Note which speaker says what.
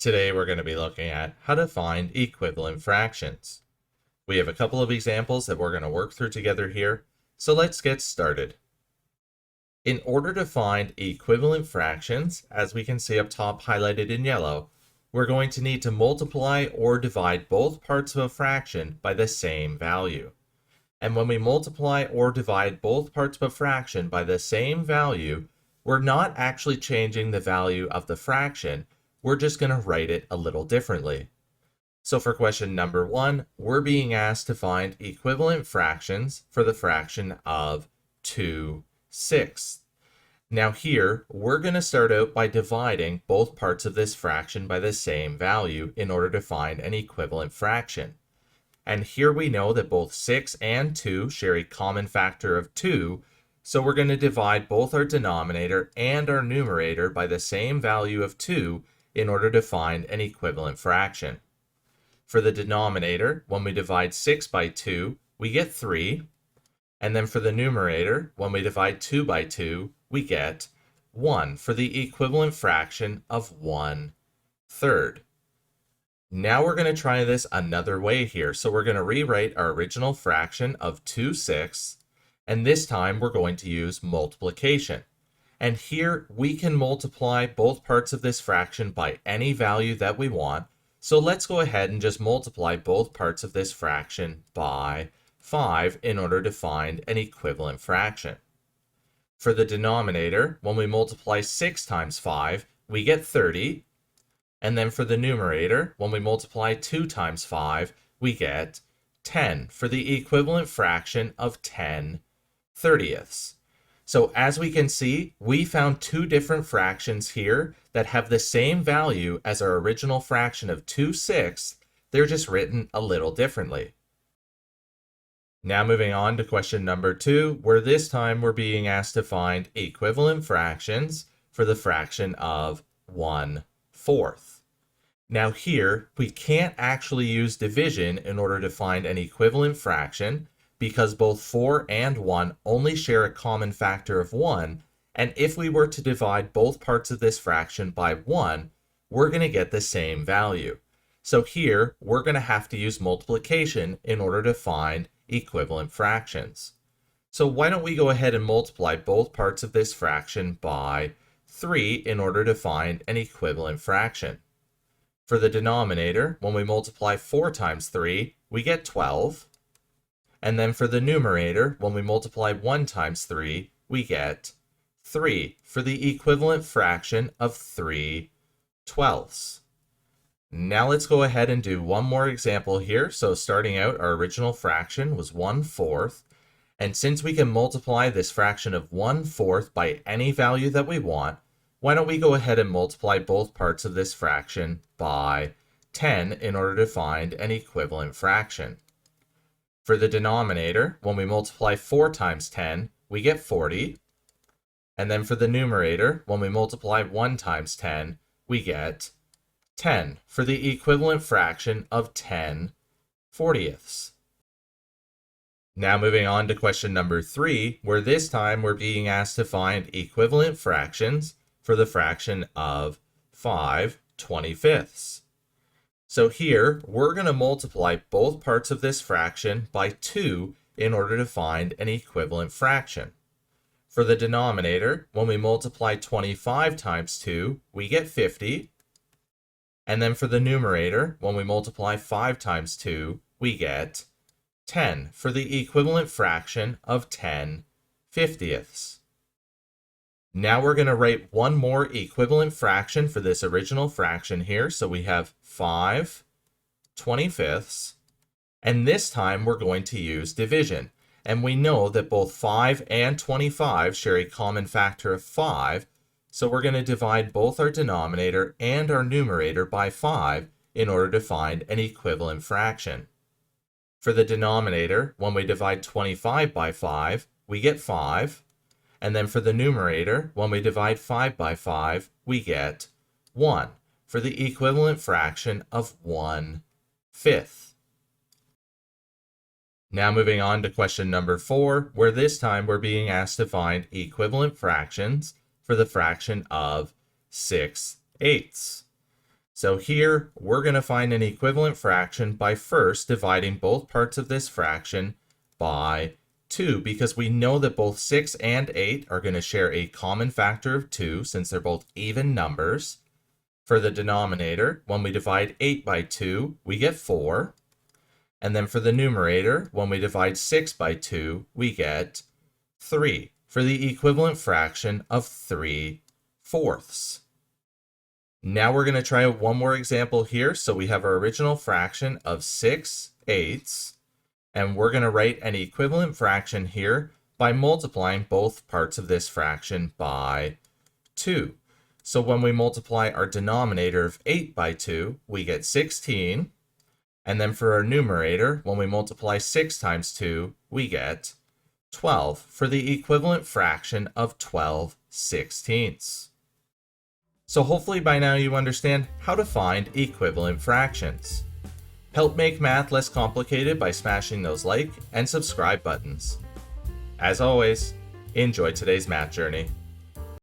Speaker 1: Today we're going to be looking at how to find equivalent fractions. We have a couple of examples that we're going to work through together here, so let's get started. In order to find equivalent fractions, as we can see up top highlighted in yellow, we're going to need to multiply or divide both parts of a fraction by the same value. And when we multiply or divide both parts of a fraction by the same value, we're not actually changing the value of the fraction, we're just going to write it a little differently. So for question number 1, we're being asked to find equivalent fractions for the fraction of 2/6. Now here, we're going to start out by dividing both parts of this fraction by the same value in order to find an equivalent fraction. And here we know that both 6 and 2 share a common factor of 2, so we're going to divide both our denominator and our numerator by the same value of 2 in order to find an equivalent fraction. For the denominator, when we divide 6 by 2, we get 3. And then for the numerator, when we divide 2 by 2, we get 1 for the equivalent fraction of 1/3. Now we're going to try this another way here. So we're going to rewrite our original fraction of 2/6, and this time we're going to use multiplication. And here we can multiply both parts of this fraction by any value that we want. So let's go ahead and just multiply both parts of this fraction by 5 in order to find an equivalent fraction. For the denominator, when we multiply 6 times 5, we get 30. And then for the numerator, when we multiply 2 times 5, we get 10 for the equivalent fraction of 10/30. So as we can see, we found two different fractions here that have the same value as our original fraction of 2/6. They're just written a little differently. Now moving on to question number 2, where this time we're being asked to find equivalent fractions for the fraction of 1/4. Now here, we can't actually use division in order to find an equivalent fraction because both 4 and 1 only share a common factor of 1, and if we were to divide both parts of this fraction by 1, we're going to get the same value. So here, we're going to have to use multiplication in order to find equivalent fractions. So why don't we go ahead and multiply both parts of this fraction by 3 in order to find an equivalent fraction. For the denominator, when we multiply 4 times 3, we get 12. And then for the numerator, when we multiply 1 times 3, we get 3 for the equivalent fraction of 3/12. Now let's go ahead and do one more example here. So starting out, our original fraction was 1/4. And since we can multiply this fraction of 1/4 by any value that we want, why don't we go ahead and multiply both parts of this fraction by 10 in order to find an equivalent fraction. For the denominator, when we multiply 4 times 10, we get 40. And then for the numerator, when we multiply 1 times 10, we get 10 for the equivalent fraction of 10/40. Now moving on to question number 3, where this time we're being asked to find equivalent fractions for the fraction of 5/25. So here, we're going to multiply both parts of this fraction by 2 in order to find an equivalent fraction. For the denominator, when we multiply 25 times 2, we get 50. And then for the numerator, when we multiply 5 times 2, we get 10 for the equivalent fraction of 10/50. Now we're going to write one more equivalent fraction for this original fraction here. So we have 5/25. And this time we're going to use division. And we know that both 5 and 25 share a common factor of 5. So we're going to divide both our denominator and our numerator by 5 in order to find an equivalent fraction. For the denominator, when we divide 25 by 5, we get 5. And then for the numerator, when we divide 5 by 5, we get 1 for the equivalent fraction of 1/5. Now moving on to question number 4, where this time we're being asked to find equivalent fractions for the fraction of 6/8. So here, we're going to find an equivalent fraction by first dividing both parts of this fraction by 2, because we know that both 6 and 8 are going to share a common factor of 2 since they're both even numbers. For the denominator, when we divide 8 by 2, we get 4. And then for the numerator, when we divide 6 by 2, we get 3, for the equivalent fraction of 3/4. Now we're going to try out one more example here. So we have our original fraction of 6/8, and we're going to write an equivalent fraction here by multiplying both parts of this fraction by 2. So when we multiply our denominator of 8 by 2, we get 16. And then for our numerator, when we multiply 6 times 2, we get 12, for the equivalent fraction of 12/16. So hopefully by now you understand how to find equivalent fractions. Help make math less complicated by smashing those like and subscribe buttons. As always, enjoy today's math journey.